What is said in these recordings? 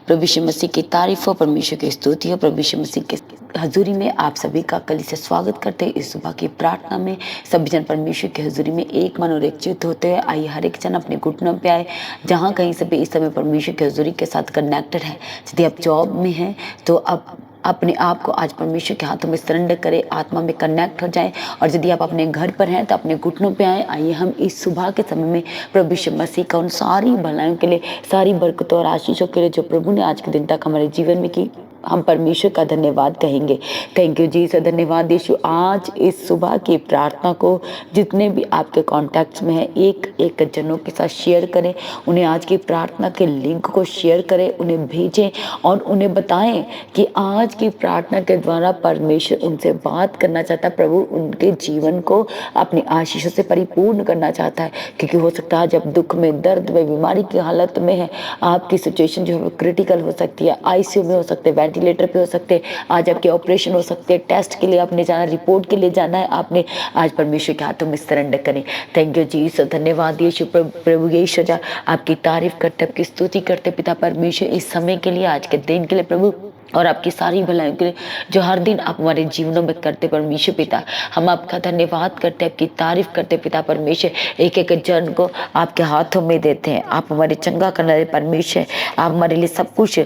प्रभु यीशु मसीह की तारीफ हो, परमेश्वर की स्तुति हो। प्रभु यीशु मसीह के हजूरी में आप सभी का कली से स्वागत करते हैं। इस सुबह की प्रार्थना में सभी जन परमेश्वर की हजूरी में एक मन और एक चित्त होते हैं। आइए हर एक जन अपने घुटनों पे आए, जहाँ कहीं से भी इस समय परमेश्वर की हजूरी के साथ कनेक्टेड है। यदि आप जॉब में हैं तो आप अपने आप को आज परमेश्वर के हाथों में सरेंडर करें, आत्मा में कनेक्ट हो जाएं। और यदि आप अपने घर पर हैं तो अपने घुटनों पे आए। आइए हम इस सुबह के समय में प्रभु यीशु मसीह का उन सारी भलाइयों के लिए, सारी बरकतों और आशीषों के लिए जो प्रभु ने आज के दिन तक हमारे जीवन में की, हम परमेश्वर का धन्यवाद कहेंगे। थैंक यू जी सर, धन्यवाद यीशु। आज इस सुबह की प्रार्थना को जितने भी आपके कॉन्टैक्ट्स में हैं, एक एक जनों के साथ शेयर करें। उन्हें आज की प्रार्थना के लिंक को शेयर करें, उन्हें भेजें और उन्हें बताएं कि आज की प्रार्थना के द्वारा परमेश्वर उनसे बात करना चाहता है। प्रभु उनके जीवन को अपनी आशीषों से परिपूर्ण करना चाहता है। क्योंकि हो सकता है जब दुख में, दर्द में, बीमारी की हालत में है, आपकी सिचुएशन जो है वो क्रिटिकल हो सकती है, आईसीयू में हो सकते हैं, वेंटिलेटर पे हो सकते हैं, आज आपके ऑपरेशन हो सकते हैं, टेस्ट के लिए आपने जाना, रिपोर्ट के लिए जाना है, आपने आज परमेश्वर के हाथों में सरेंडर करें। थैंक यू जीसस, धन्यवाद यीशु। प्रभु यीशु आपकी तारीफ करते, आपकी स्तुति करते पिता परमेश्वर, इस समय के लिए, आज के दिन के लिए प्रभु, और आपकी सारी भलाइयों के लिए जो हर दिन आप हमारे जीवनों में करते परमेश्वर पिता। हम आपका धन्यवाद करते, आपकी तारीफ करते पिता परमेश्वर। एक एक जन को आपके हाथों में देते हैं। आप हमारे चंगा करने वाले परमेश्वर, आप हमारे लिए सब कुछ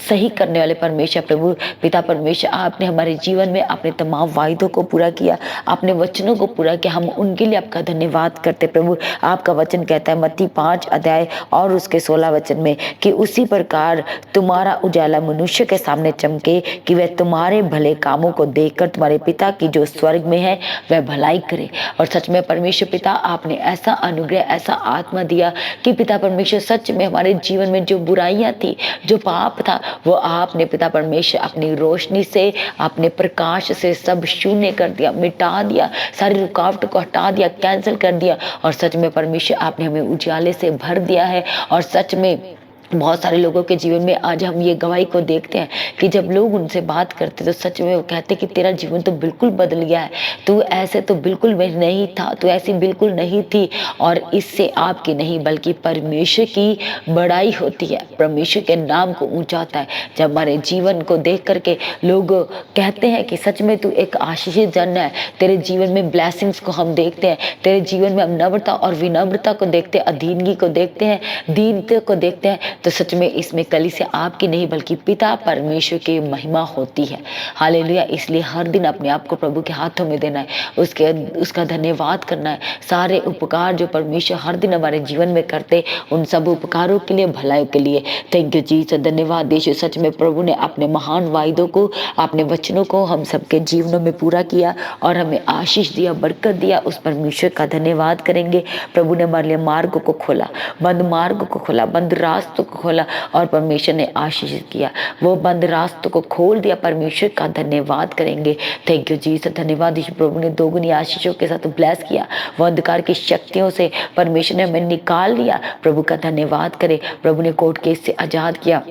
सही करने वाले परमेश्वर प्रभु पिता परमेश्वर। आपने हमारे जीवन में अपने तमाम वायदों को पूरा किया, अपने वचनों को पूरा किया, हम उनके लिए आपका धन्यवाद करते प्रभु। आपका वचन कहता है मत्ती 5 अध्याय और उसके 16 वचन में कि उसी प्रकार तुम्हारा उजाला मनुष्य के सामने चमके कि वह तुम्हारे भले कामों को देखकर तुम्हारे पिता की जो स्वर्ग में है वह भलाई करे। और सच में परमेश्वर पिता, आपने ऐसा अनुग्रह, ऐसा आत्मा दिया कि पिता परमेश्वर सच में हमारे जीवन में जो बुराइयां थी, जो पाप था, वो आपने पिता परमेश्वर अपनी रोशनी से, अपने प्रकाश से सब शून्य कर दिया, मिटा दिया, सारी रुकावट को हटा दिया, कैंसिल कर दिया। और सच में परमेश्वर आपने हमें उजाले से भर दिया है। और सच में बहुत सारे लोगों के जीवन में आज हम ये गवाही को देखते हैं कि जब लोग उनसे बात करते तो सच में वो कहते कि तेरा जीवन तो बिल्कुल बदल गया है, तू ऐसे तो बिल्कुल नहीं था, तू ऐसी बिल्कुल नहीं थी। और इससे आपकी नहीं बल्कि परमेश्वर की बड़ाई होती है, परमेश्वर के नाम को ऊंचा होता है। जब हमारे जीवन को देख करके लोग कहते हैं कि सच में तू एक आशीषित जन है, तेरे जीवन में ब्लेसिंग्स को हम देखते हैं, तेरे जीवन में हम नम्रता और विनम्रता को देखते हैं, अधीनगी को देखते हैं, दीनता को देखते हैं, तो सच में इसमें कलीसिया आपकी नहीं बल्कि पिता परमेश्वर की महिमा होती है। हालेलुया। इसलिए हर दिन अपने आप को प्रभु के हाथों में देना है, उसका धन्यवाद करना है। सारे उपकार जो परमेश्वर हर दिन हमारे जीवन में करते, उन सब उपकारों के लिए, भलाई के लिए थैंक यू जी। धन्यवाद यीशु। सच में प्रभु ने अपने महान वायदों को, अपने वचनों को हम सबके जीवनों में पूरा किया और हमें आशीष दिया, बरकत दिया। उस परमेश्वर का धन्यवाद करेंगे। प्रभु ने हमारे लिए मार्ग को खोला, बंद मार्ग को खोला, बंद रास्तों को खोला और परमेश्वर ने आशीषित किया, वो बंद रास्तों को खोल दिया। परमेश्वर का धन्यवाद करेंगे। Thank you Jesus. धन्यवाद यीशु। प्रभु ने दोगुनी आशीषों के साथ ब्लेस किया, वो अंधकार की शक्तियों से परमेश्वर ने हमें निकाल लिया। प्रभु का धन्यवाद करें। प्रभु ने कोर्ट केस से आजाद किया,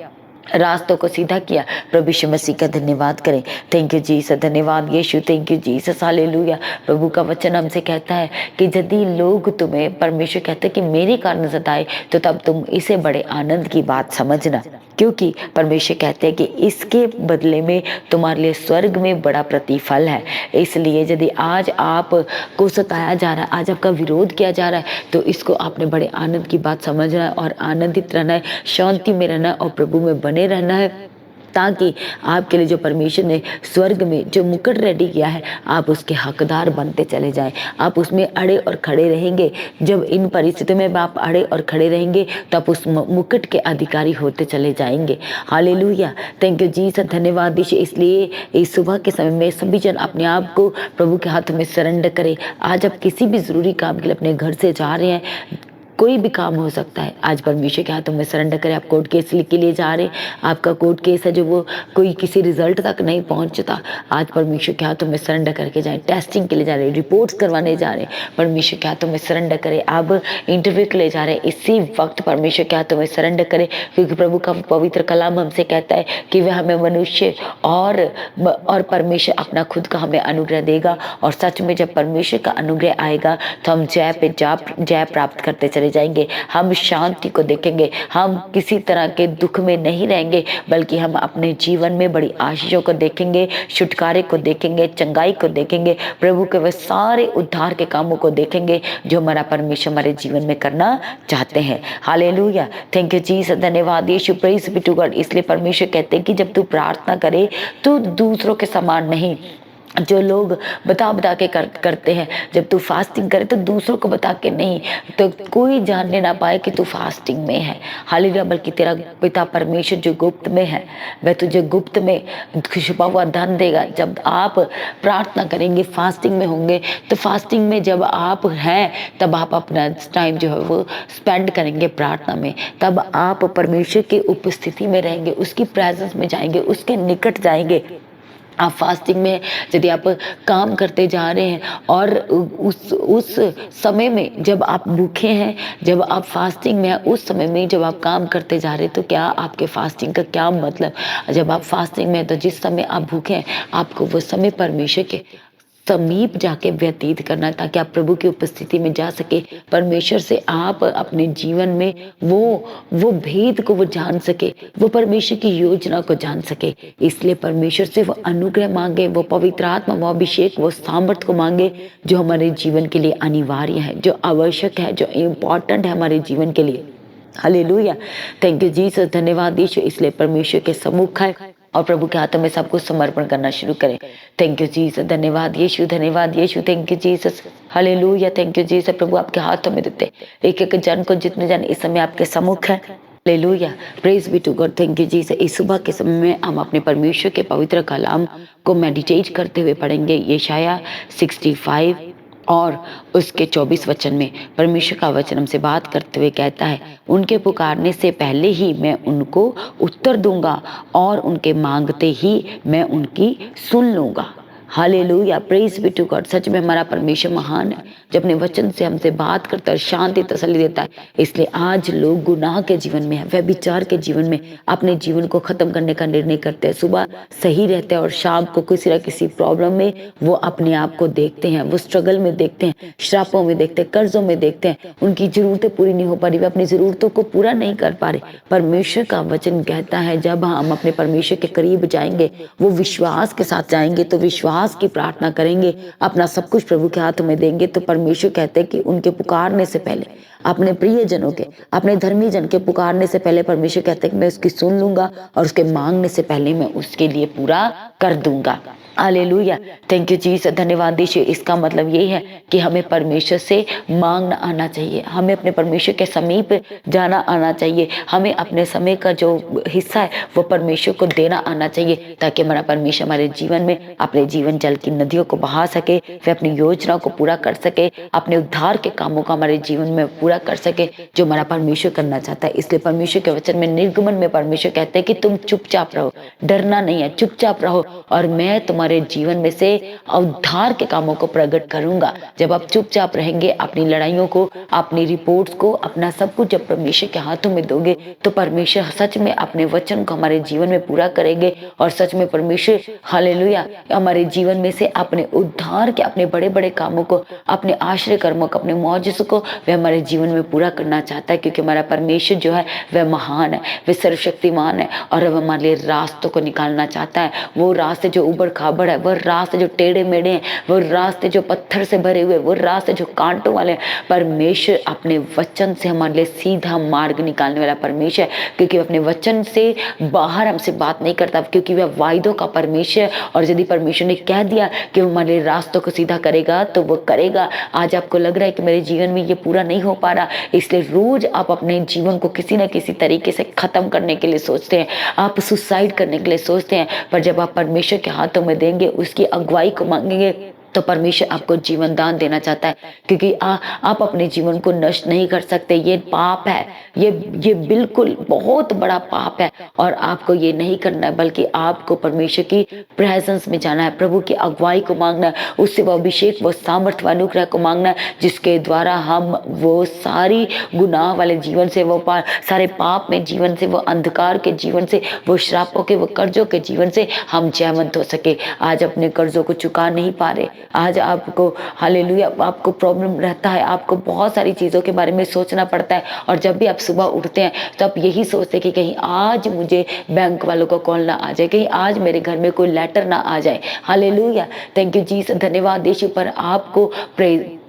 रास्तों को सीधा किया। प्रभु यीशु मसीह का धन्यवाद करें। Thank you Jesus. धन्यवाद यीशु। Thank you Jesus. हालेलुया। प्रभु का वचन हमसे कहता है कि यदि लोग तुम्हें, परमेश्वर कहते हैं कि मेरे कारण सताए, तो तब तुम इसे बड़े आनंद की बात समझना, क्योंकि परमेश्वर कहते हैं कि इसके बदले में तुम्हारे लिए स्वर्ग में बड़ा प्रतिफल है। इसलिए यदि आज आप को सताया जा रहा है, आज आपका विरोध किया जा रहा है, तो इसको आपने बड़े आनंद की बात समझना है और आनंदित रहना है, शांति में रहना है और प्रभु में बने रहना है, ताकि आपके लिए जो परमेश्वर ने स्वर्ग में जो मुकुट रेडी किया है, आप उसके हकदार बनते चले जाएं। आप उसमें अड़े और खड़े रहेंगे। जब इन परिस्थितियों में आप अड़े और खड़े रहेंगे तो आप उस मुकुट के अधिकारी होते चले जाएंगे। हालेलुया। Thank you Jesus. धन्यवाद यीशु। इसलिए इस सुबह के समय में सभी जन अपने आप को प्रभु के हाथों में सरेंडर करें। आज आप किसी भी ज़रूरी काम के लिए अपने घर से जा रहे हैं, कोई भी काम हो सकता है, आज परमेश्वर के हाथों में सरेंडर करें। आप कोर्ट केस के लिए जा रहे हैं, आपका कोर्ट केस है जो वो कोई किसी रिजल्ट तक नहीं पहुंचता, आज परमेश्वर के हाथों में सरेंडर करके जाएं। टेस्टिंग के लिए जा रहे हैं, रिपोर्ट्स करवाने जा रहे हैं, परमेश्वर के हाथों में सरेंडर करें। आप इंटरव्यू के लिए जा रहे हैं, इसी वक्त परमेश्वर के हाथों में सरेंडर करें, क्योंकि प्रभु का पवित्र कलाम हमसे कहता है कि वह हमें मनुष्य और परमेश्वर अपना खुद का हमें अनुग्रह देगा। और सच में जब परमेश्वर का अनुग्रह आएगा तो हम जय पे जय प्राप्त करते चले चले जाएंगे, हम शांति को देखेंगे, हम किसी तरह के दुख में नहीं रहेंगे, बल्कि हम अपने जीवन में बड़ी आशीषों को देखेंगे, छुटकारे को देखेंगे, चंगाई को देखेंगे, प्रभु के वह सारे उद्धार के कामों को देखेंगे जो हमारा परमेश्वर हमारे जीवन में करना चाहते हैं। हालेलुया, थैंक यू जीसस, धन्यवाद यीशु, प्रेज बी टू गॉड। इसलिए परमेश्वर कहते हैं कि जब तू प्रार्थना करे तो दूसरों के समान नहीं, जो लोग बता बता के करते हैं, जब तू फास्टिंग करे तो दूसरों को बता के नहीं, तो कोई जानने ना पाए कि तू फास्टिंग में है। हालेलुया, बल्कि तेरा पिता परमेश्वर जो गुप्त में है वह तुझे गुप्त में छुपा हुआ धन देगा। जब आप प्रार्थना करेंगे, फास्टिंग में होंगे, तो फास्टिंग में जब आप हैं तब आप अपना टाइम जो है वो स्पेंड करेंगे प्रार्थना में, तब आप परमेश्वर की उपस्थिति में रहेंगे, उसकी प्रेजेंस में जाएंगे, उसके निकट जाएंगे। आप फास्टिंग में यदि आप काम करते जा रहे हैं और उस समय में जब आप भूखे हैं, जब आप फास्टिंग में हैं, उस समय में जब आप काम करते जा रहे हैं, तो क्या आपके फास्टिंग का क्या मतलब? जब आप फास्टिंग में हैं तो जिस समय आप भूखे हैं, आपको वो समय परमेश्वर के समीप जाके व्यतीत करना, ताकि आप प्रभु की उपस्थिति में जा सके, परमेश्वर से आप अपने जीवन में वो भेद को वो जान सके, वो परमेश्वर की योजना को जान सके। इसलिए परमेश्वर से वो अनुग्रह मांगे, वो पवित्र आत्मा, वो अभिषेक, वो सामर्थ्य को मांगे जो हमारे जीवन के लिए अनिवार्य है, जो आवश्यक है, जो इम्पोर्टेंट है हमारे जीवन के लिए। हालेलुया, थैंक यू जीसस, धन्यवाद यीशु। इसलिए परमेश्वर के सम्मुख है और प्रभु के हाथों में सब कुछ समर्पण करना शुरू करें। थैंक यू जीसस, धन्यवाद यीशु, धन्यवाद यीशु, थैंक यू जीसस, हालेलुया, थैंक यू जीसस। प्रभु आपके हाथों में देते एक एक जन को, जितने जन इस समय आपके सम्मुख है। Hallelujah, praise be to God, thank you Jesus. इस सुबह के समय में हम अपने परमेश्वर के पवित्र कलाम को मेडिटेट करते हुए पढ़ेंगे। यशायाह 65 और उसके 24 वचन में परमेश्वर का वचन हमसे बात करते हुए कहता है, उनके पुकारने से पहले ही मैं उनको उत्तर दूंगा और उनके मांगते ही मैं उनकी सुन लूंगा। हालेलुया, प्रेज बी टू गॉड। सच में हमारा परमेश्वर महान है, जब अपने वचन से हमसे बात करता है, शांति तसल्ली देता है। इसलिए आज लोग गुनाह के जीवन में है, व्यभिचार के जीवन में अपने जीवन को खत्म करने का निर्णय करते हैं। सुबह सही रहते हैं और शाम को किसी न किसी प्रॉब्लम में वो अपने आप को देखते हैं, वो स्ट्रगल में देखते हैं, श्रापों में देखते हैं, कर्जों में देखते हैं, उनकी जरूरतें पूरी नहीं हो पा रही, वे अपनी जरूरतों को पूरा नहीं कर पा रहे। परमेश्वर का वचन कहता है जब हम अपने परमेश्वर के करीब जाएंगे, वो विश्वास के साथ जाएंगे, तो विश्वास की प्रार्थना करेंगे, अपना सब कुछ प्रभु के हाथों में देंगे, तो परमेश्वर कहते हैं कि उनके पुकारने से पहले, अपने प्रियजनों के, अपने धर्मी जन के पुकारने से पहले परमेश्वर कहते हैं कि मैं उसकी सुन लूंगा और उसके मांगने से पहले मैं उसके लिए पूरा कर दूंगा। हालेलुया, थैंक यू जीसस, धन्यवाद दीजिए। इसका मतलब यही है कि हमें परमेश्वर से मांगना आना चाहिए, हमें अपने परमेश्वर के समीप जाना आना चाहिए, हमें अपने समय का जो हिस्सा है वो परमेश्वर को देना आना चाहिए, ताकि हमारा परमेश्वर हमारे जीवन में अपने जीवन जल की नदियों को बहा सके, वे अपनी योजना को पूरा कर सके, अपने उद्धार के कामों को हमारे जीवन में पूरा कर सके जो हमारा परमेश्वर करना चाहता है। इसलिए परमेश्वर के वचन में निर्गमन में परमेश्वर कहते हैं कि तुम चुपचाप रहो, डरना नहीं है, चुपचाप रहो और मैं तुम्हारे जीवन में से उद्धार के कामों को प्रकट करूंगा। जब आप चुपचाप रहेंगे, अपनी लड़ाइयों को, अपनी रिपोर्ट्स को, अपना सब कुछ जब परमेश्वर के हाथों में दोगे, तो परमेश्वर सच में अपने वचन को हमारे जीवन में पूरा करेंगे और सच में परमेश्वर हालेलुया हमारे जीवन में से अपने उद्धार के, अपने बड़े बड़े कामों को, अपने आश्रय कर्मों को, अपने मौजूद को वह हमारे जीवन में पूरा करना चाहता है, क्योंकि हमारा परमेश्वर जो है वह महान है, वह सर्वशक्तिमान है और वह हमारे लिए रास्तों को निकालना चाहता है। वो रास्ते जो उबड़ खाबड़ है, वो रास्ते जो टेढ़े मेढ़े हैं, वो रास्ते जो पत्थर से भरे हुए, वो रास्ते जो कांटों वाले हैं, परमेश्वर अपने वचन से हमारे लिए सीधा मार्ग निकालने वाला परमेश्वर है, क्योंकि वह अपने वचन से बाहर हमसे बात नहीं करता, क्योंकि वह वायदों का परमेश्वर है। और यदि परमेश्वर ने कह दिया कि वो हमारे रास्तों को सीधा करेगा तो वो करेगा। आज आपको लग रहा है कि मेरे जीवन में ये पूरा नहीं हो पा रहा, इसलिए रोज आप अपने जीवन को किसी न किसी तरीके से खत्म करने के लिए सोचते हैं, आप सुसाइड करने के लिए सोचते हैं, पर जब आप परमेश्वर के हाथों में देंगे, उसकी अगुवाई को मांगेंगे, तो परमेश्वर आपको जीवन दान देना चाहता है, क्योंकि आप अपने जीवन को नष्ट नहीं कर सकते। ये पाप है, ये बिल्कुल बहुत बड़ा पाप है और आपको ये नहीं करना है, बल्कि आपको परमेश्वर की प्रेजेंस में जाना है, प्रभु की अगुवाई को मांगना है, उससे वो अभिषेक, वो सामर्थ्य, वो अनुग्रह को मांगना है, जिसके द्वारा हम वो सारी गुनाह वाले जीवन से, वो सारे पाप में जीवन से, वो अंधकार के जीवन से, वो श्रापों के, वो कर्जों के जीवन से हम जयवंत हो सके। आज अपने कर्जों को चुका नहीं पा रहे, आज आपको हालेलुया आपको प्रॉब्लम रहता है, आपको बहुत सारी चीज़ों के बारे में सोचना पड़ता है, और जब भी आप सुबह उठते हैं तो आप यही सोचते हैं कि कहीं आज मुझे बैंक वालों का कॉल ना आ जाए, कहीं आज मेरे घर में कोई लेटर ना आ जाए। हालेलुया, थैंक यू जीसस, धन्यवाद यीशु। पर आपको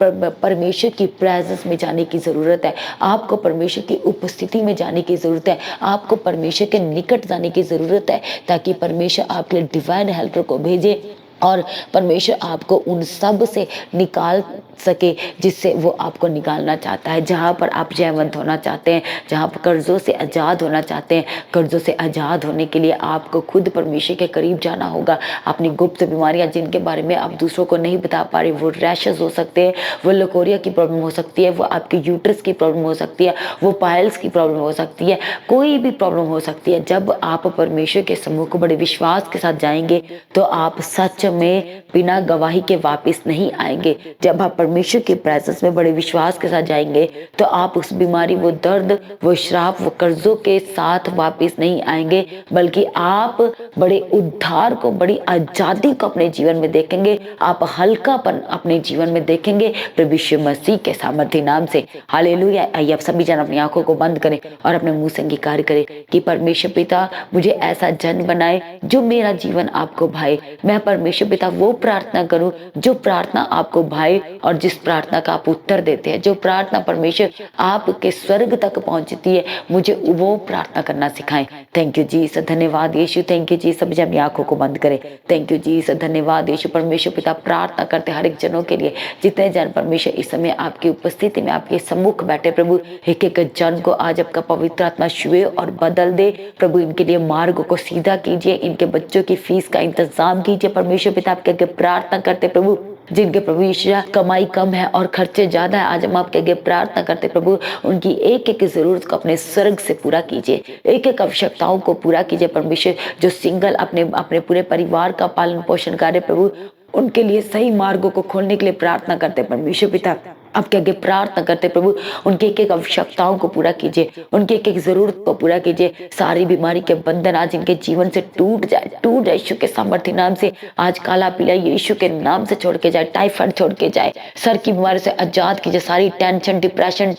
परमेश्वर की प्रेजेंस में जाने की ज़रूरत है, आपको परमेश्वर की उपस्थिति में जाने की ज़रूरत है, आपको परमेश्वर के निकट जाने की ज़रूरत है, ताकि परमेश्वर आपके लिए डिवाइन हेल्पर को भेजे और परमेश्वर आपको उन सब से निकाल सके जिससे वो आपको निकालना चाहता है। जहाँ पर आप जयवंत होना चाहते हैं, जहाँ पर कर्जों से आज़ाद होना चाहते हैं, कर्जों से आज़ाद होने के लिए आपको खुद परमेश्वर के करीब जाना होगा। अपनी गुप्त बीमारियाँ जिनके बारे में आप दूसरों को नहीं बता पा रहे, वो रैशेस हो सकते हैं, वो लकोरिया की प्रॉब्लम हो सकती है, वो आपकी यूट्रस की प्रॉब्लम हो सकती है, वो पाइल्स की प्रॉब्लम हो सकती है, कोई भी प्रॉब्लम हो सकती है। जब आप परमेश्वर के समूह को बड़े विश्वास के साथ जाएंगे तो आप सच में बिना गवाही के वापस नहीं आएंगे। जब आप परमेश्वर की प्रेजेंस में बड़े विश्वास के साथ जाएंगे तो आप उस बीमारी, वो दर्द, वो श्राप, वो कर्जों के साथ वापस नहीं आएंगे, बल्कि आप बड़े उद्धार को, बड़ी आजादी को अपने जीवन में देखेंगे, आप हल्कापन अपने जीवन में देखेंगे प्रभु यीशु मसीह के सामर्थी नाम से। हालेलुया। आइए आप सभी जन अपनी आंखों को बंद करें और अपने मुंह से अंगीकार करें कि परमेश्वर पिता मुझे ऐसा जन बनाए जो मेरा जीवन आपको भाए। मैं परमेश्वर पिता वो प्रार्थना करूं जो प्रार्थना आपको भाए और जिस प्रार्थना का आप उत्तर देते हैं, जो प्रार्थना परमेश्वर आपके स्वर्ग तक पहुंचती है, मुझे वो प्रार्थना करना सिखाएं। थैंक यू जीसस, धन्यवाद यीशु, थैंक यू जीसस। जब अपनी आंखों को बंद करें, थैंक यू जीसस, धन्यवाद यीशु। परमेश्वर पिता प्रार्थना करते हर एक जनों के लिए, जितने जन परमेश्वर इस समय आपकी उपस्थिति में, आपके सम्मुख बैठे प्रभु, एक एक जन को आज आपका पवित्र आत्मा छुए और बदल दे प्रभु। इनके लिए मार्ग को सीधा कीजिए, इनके बच्चों की फीस का इंतजाम कीजिए परमेश्वर पिता। आपके आगे प्रार्थना करते प्रभु, जिनके प्रभु यीशु कमाई कम है और खर्चे ज्यादा है, आज हम आपके आगे प्रार्थना करते प्रभु, उनकी एक एक जरूरत को अपने स्वर्ग से पूरा कीजिए, एक एक आवश्यकताओं को पूरा कीजिए परमेश्वर। जो सिंगल अपने पूरे परिवार का पालन पोषण कर रहे प्रभु, उनके लिए सही मार्गों को खोलने के लिए प्रार्थना करते परमेश्वर पिता। आपके आगे प्रार्थना करते प्रभु, उनके एक एक आवश्यकताओं को पूरा कीजिए, उनके एक एक जरूरत को पूरा कीजिए। सारी बीमारी के बंधन आज इनके जीवन से टूट जाए, टूट जाए यीशु के सामर्थ्य नाम से। आज काला पीला यीशु के नाम से छोड़ के जाए, टाइफाइड छोड़ के जाए, सर की बीमारी से आजाद कीजिए, सारी टेंशन, डिप्रेशन,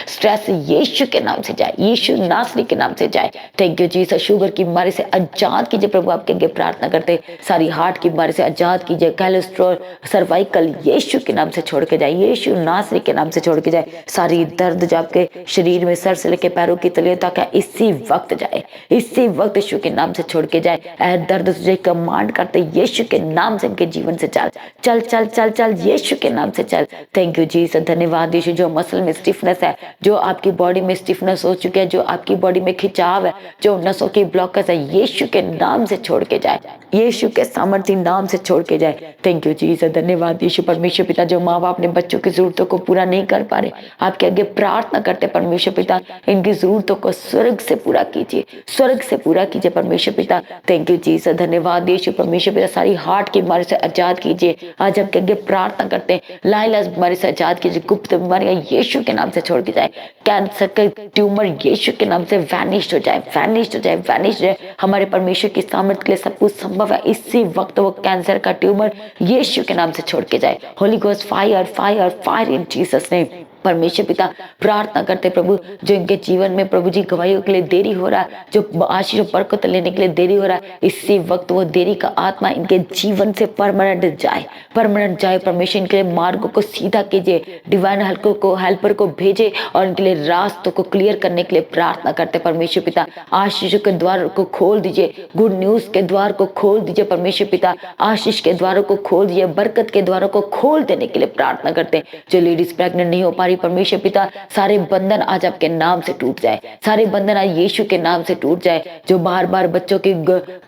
स्ट्रेस यीशु के नाम से जाए, यीशु नासरी के नाम से जाए। Thank you Jesus. शुगर की बीमारी से आजाद कीजिए प्रभु, आपके आगे प्रार्थना करते। सारी हार्ट की बीमारी से आजाद कीजिए, कोलेस्ट्रॉल, सर्वाइकल यीशु के नाम से छोड़ के जाए, यीशु नासरी के नाम से छोड़ के जाए। सारी दर्द जो आपके शरीर में सर से लेके पैरों की तलियों तक है, इसी वक्त जाए, इसी वक्त यीशु के नाम से छोड़ के जाए। ऐ दर्द तुझे कमांड करते यीशु के नाम से इनके जीवन से चल चल चल चल चल, यीशु के नाम से चल। थैंक यू जीसस, धन्यवाद यीशु। जो मसल में स्टिफनेस है, जो आपकी बॉडी में स्टिफनेस हो चुकी है, जो आपकी बॉडी में खिंचाव है, जो नसों की ब्लॉकेज है, यीशु के नाम से छोड़ के जाए, यीशु के सामर्थ्य नाम से छोड़ के जाए। थैंक यू जीसस, धन्यवाद यीशु। परमेश्वर पिता, जो माँ बाप अपने बच्चों की जरूरतों को पूरा नहीं कर पा रहे, आपके आगे प्रार्थना करते परमेश्वर पिता, इनकी जरूरतों को स्वर्ग से पूरा कीजिए, स्वर्ग से पूरा कीजिए परमेश्वर पिता। थैंक यू जीसस, धन्यवाद यीशु। परमेश्वर पिता, सारी हार्ट की बीमारी से आजाद कीजिए, आज आपके आगे प्रार्थना करते हैं। लाइलाज बीमारी से आजाद कीजिए, गुप्त बीमारियां यीशु के नाम से छोड़ के जाए, कैंसर के ट्यूमर यीशु के नाम से वैनिश हो जाए, वैनिश हो जाए, वैनिश हो जाए। हमारे परमेश्वर की सामर्थ के लिए सब कुछ संभव है, इसी वक्त वो कैंसर का ट्यूमर यीशु के नाम से छोड़ के जाए। Holi ghost fire, fire, fire in Jesus name. परमेश्वर पिता, प्रार्थना करते प्रभु, जो इनके जीवन में प्रभु जी गवाहियों के लिए देरी हो रहा है, जो आशीष और बरकत लेने के लिए देरी हो रहा है, इसी वक्त वो देरी का आत्मा इनके जीवन से परमानेंट जाए, परमानेंट जाए। परमेश्वर इनके लिए मार्गों को सीधा कीजिए, डिवाइन हेल्पर को भेजे और इनके लिए रास्तों को क्लियर करने के लिए प्रार्थना करते परमेश्वर पिता। आशीष के द्वार को खोल दीजिए, गुड न्यूज के द्वार को खोल दीजिए परमेश्वर पिता, आशीष के द्वारों को खोल दीजिए, बरकत के द्वारों को खोल देने के लिए प्रार्थना करते हैं। जो लेडीज प्रेग्नेंट नहीं हो पा रही परमेश्वर पिता, सारे बंधन आज आपके नाम से टूट जाए, सारे बंधन आज यीशु के नाम से टूट जाए। जो बार बार बच्चों की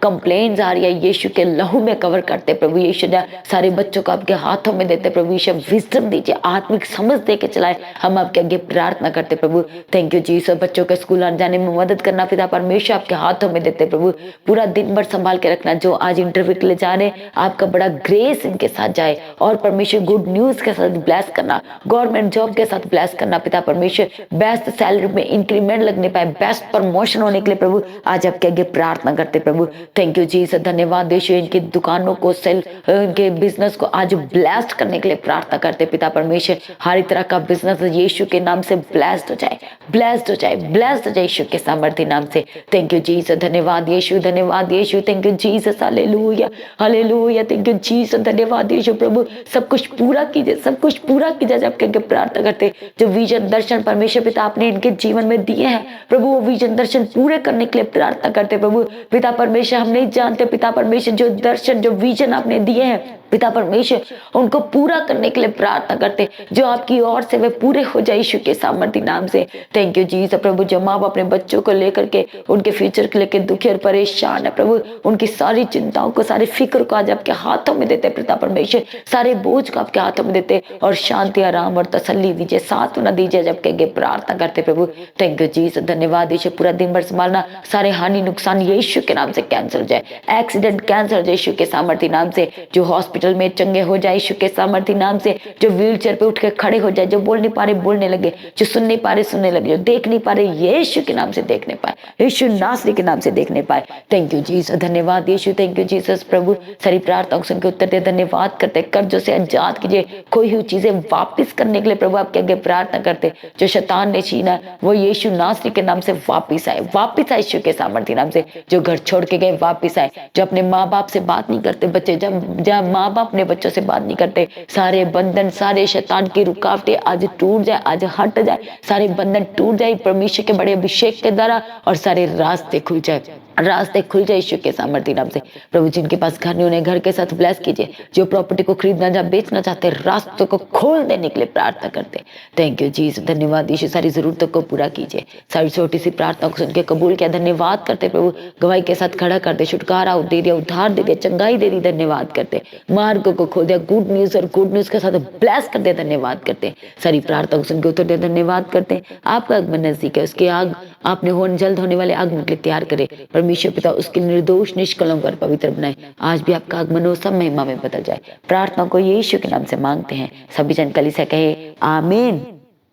कंप्लेंट्स आ रही है, यीशु के लहू में कवर करते प्रभु यीशु, सारे बच्चों को आपके हाथों में देते प्रभु यीशु, विजडम दीजिए, आत्मिक समझ दे के चलाए, हम आपके आगे प्रार्थना करते प्रभु। Thank you Jesus. बच्चों के स्कूल आने जाने में मदद करना पिता परमेश्वर आपके हाथों में देते प्रभु, पूरा दिन भर संभाल के रखना। जो आज इंटरव्यू के लिए जा रहे हैं, आपका बड़ा ग्रेस इनके साथ जाए और परमेश्वर गुड न्यूज के साथ ब्लेस करना, गवर्नमेंट जॉब के साथ साथ ब्लेस करना पिता परमेश्वर, बेस्ट सैलरी में इंक्रीमेंट लगने पाए, बेस्ट प्रमोशन होने के लिए प्रभु आज आपके आगे प्रार्थना करते प्रभु। थैंक यू जीसस, धन्यवाद यीशु, इनकी दुकानों को सेल, इनके बिजनेस को आज ब्लेस्ड करने के लिए प्रार्थना करते पिता परमेश्वर। हर तरह का बिजनेस यीशु के नाम से ब्लेस्ड हो जाए, ब्लेस्ड हो जाए, ब्लेस्ड हो जाए यीशु के सामर्थ्य नाम से। थैंक यू जीसस, धन्यवाद यीशु, धन्यवाद यीशु, थैंक यू जीसस, हालेलुया हालेलुया, थैंक यू जीसस, धन्यवाद यीशु प्रभु। सब कुछ पूरा कीजिए, सब कुछ पूरा कीजिए जब के प्रार्थना करते। जो विजन दर्शन परमेश्वर पिता आपने इनके जीवन में दिए हैं प्रभु, वो विजन दर्शन पूरे करने के लिए प्रार्थना करते प्रभु। पिता परमेश्वर हम नहीं जानते पिता परमेश्वर, जो दर्शन जो विजन आपने दिए हैं पिता परमेश्वर, उनको पूरा करने के लिए प्रार्थना करते, जो आपकी ओर से वे पूरे हो जाए यीशु के सामर्थ्य नाम से। थैंक यू जीसस प्रभु। जो माँ बाप अपने बच्चों को लेकर के उनके फ्यूचर को लेकर दुखी और परेशान है प्रभु, उनकी सारी चिंताओं को, सारी फिक्र को आज आपके हाथों में देते पिता परमेश्वर, सारे बोझ को आपके हाथों में देते और शांति, आराम और तसल्ली दीजिए, सांत्वना दीजिए जब के प्रार्थना करते प्रभु। थैंक यू जीसस, धन्यवाद यीशु। पूरा दिन भर संभालना, सारे हानि नुकसान यीशु के नाम से कैंसिल हो जाए, एक्सीडेंट कैंसिल हो जाए यीशु के सामर्थ्य नाम से। जो हॉस्पिटल में चंगे हो जाए यीशु के सामर्थ्य नाम से, जो व्हीलचेयर पे उठ के खड़े हो जाए, जो बोल नहीं पा रहे बोलने लगे, जो सुन नहीं पा रहे सुनने लगे, जो देख नहीं पा रहे यीशु के नाम से देखने पाए, यीशु नासरी के नाम से देखने पाए। थैंक यू जीसस, धन्यवाद यीशु, थैंक यू जीसस प्रभु। सारी प्रार्थनाओं सुन के उत्तर दे, धन्यवाद करते, कर्जों से आजाद कीजिए, खोई हुई चीजें वापस करने के लिए प्रभु आपके आगे प्रार्थना करते। जो शैतान ने छीना वो यीशु नासरी के नाम से वापिस आए, वापिस आए यीशु के सामर्थ्य नाम से। जो घर छोड़ के गए वापिस आए, जो अपने माँ बाप से बात नहीं करते बच्चे, जब माँ बाप अपने बच्चों से बात नहीं करते, सारे बंधन, सारे शैतान की रुकावटें आज टूट जाए, आज हट जाए, सारे बंधन टूट जाए परमेश्वर के बड़े अभिषेक के द्वारा, और सारे रास्ते खुल जाए, रास्ते खुल जाए यीशु के सामर्थ्य नाम से प्रभु। जिनके पास घर नहीं, उन्हें घर के साथ ब्लेस कीजिए। जो प्रॉपर्टी को खरीदना या बेचना चाहते, रास्तों को खोल देने के लिए प्रार्थना करते। थैंक यू जीसस, धन्यवाद यीशु। सारी जरूरतों को पूरा कीजिए, सारी छोटी सी प्रार्थना को सुन के कबूल किया, धन्यवाद करते प्रभु। गवाही के साथ खड़ा कर दे, छुटकारा दे दिया, उद्धार दे दिया, चंगाई दे दी, धन्यवाद करते। मार्गों को खोल दिया, गुड न्यूज और गुड न्यूज के साथ ब्लेस कर दे, धन्यवाद करते। सारी प्रार्थना को सुन के उत्तर दे, धन्यवाद करते। आपका आगमन नजदीक है, उसकी आग आपने जल्द होने वाले आगमन के लिए तैयार करे परमेश्वर पिता, उसके निर्दोष निष्कलंक और पवित्र बनाए। आज भी आपका आगमन हो, सब महिमा में बदल जाए। प्रार्थना को यीशु के नाम से मांगते हैं, सभी जन कलीसिया कहे आमीन।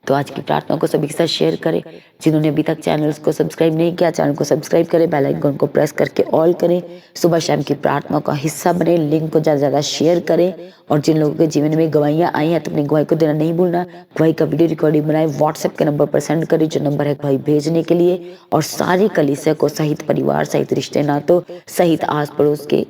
तो आज की प्रार्थना को सभी के साथ शेयर करें। जिन्होंने अभी तक चैनल्स को सब्सक्राइब नहीं किया, चैनल को सब्सक्राइब करें, बेल आइकन को प्रेस करके ऑल करें। सुबह शाम की प्रार्थना का हिस्सा बने, लिंक को ज़्यादा ज़्यादा शेयर करें। और जिन लोगों के जीवन में गवाहियाँ आई हैं तो अपनी गवाही को देना नहीं भूलना। गवाही का वीडियो रिकॉर्डिंग बनाए, व्हाट्सएप के नंबर पर सेंड करें, जो नंबर है गवाही भेजने के लिए। और सारी कलीसिया को सहित परिवार सहित रिश्ते नातों सहित आस पड़ोस के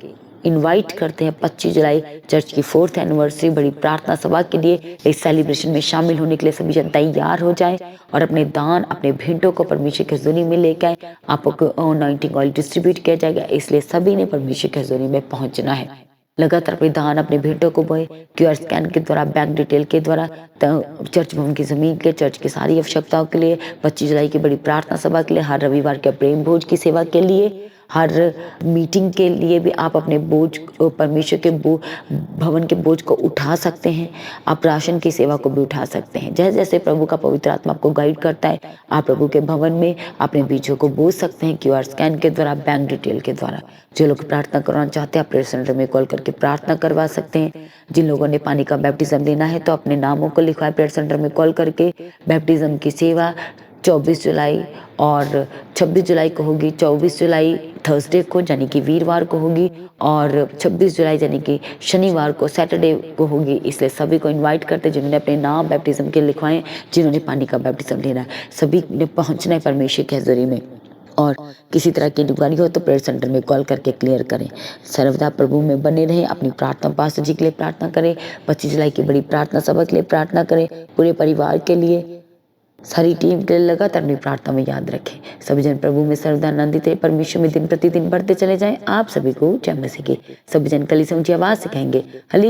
इनवाइट करते हैं 25 जुलाई चर्च की 4th एनिवर्सरी बड़ी प्रार्थना सभा के लिए। इस सेलिब्रेशन में शामिल होने के लिए सभी जन तैयार हो जाएं और अपने दान, अपने भेंटों को परमेश्वर की हज़ूरी में लेकर आए। आपको अनॉइंटिंग ऑयल डिस्ट्रीब्यूट किया जाएगा, इसलिए सभी ने परमेश्वर की हज़ूरी में पहुंचना है। लगातार अपने दान, अपने भेंटों को बोए, QR स्कैन के द्वारा, बैंक डिटेल के द्वारा, चर्च भवन की जमीन के, चर्च की सारी आवश्यकताओं के लिए, 25 जुलाई की बड़ी प्रार्थना सभा के लिए, हर रविवार के प्रेम भोज की सेवा के लिए, हर मीटिंग के लिए भी आप अपने बोझ, परमेश्वर के भवन के बोझ को उठा सकते हैं। आप राशन की सेवा को भी उठा सकते हैं। जैसे जैसे प्रभु का पवित्र आत्मा आपको गाइड करता है, आप प्रभु के भवन में अपने बीजों को बोझ सकते हैं QR स्कैन के द्वारा, बैंक डिटेल के द्वारा। जो लोग प्रार्थना करना चाहते हैं, प्रेयर सेंटर में कॉल करके प्रार्थना करवा सकते हैं। जिन लोगों ने पानी का बैप्टिज्म लेना है तो अपने नामों को लिखवाए प्रेयर सेंटर में कॉल करके। बैप्टिज्म की सेवा 24 जुलाई और 26 जुलाई को होगी। 24 जुलाई थर्सडे को यानी कि वीरवार को होगी, और 26 जुलाई यानी कि शनिवार को, सैटरडे को होगी। इसलिए सभी को इनवाइट करते, जिन्होंने अपने नाम बैप्टिज्म के लिखवाएं, जिन्होंने पानी का बैप्टिज्म लेना है, सभी ने पहुंचना है परमेश्वर की हज़ूरी में। और किसी तरह की इंक्वायरी हो तो प्रेयर सेंटर में कॉल करके क्लियर करें। सर्वदा प्रभु में बने रहें। अपनी प्रार्थना पास्टर जी के लिए प्रार्थना करें, 25 जुलाई की बड़ी प्रार्थना सभा के लिए प्रार्थना करें, पूरे परिवार के लिए, सारी टीम के लिए लगातार अपनी प्रार्थना में याद रखें। सभी जन प्रभु में सर्वदा आनंदित है, परमेश्वर में दिन प्रतिदिन बढ़ते चले जाएं। आप सभी को जय मसीह की। सभी जन कलीसिया ऊंची आवाज से कहेंगे हली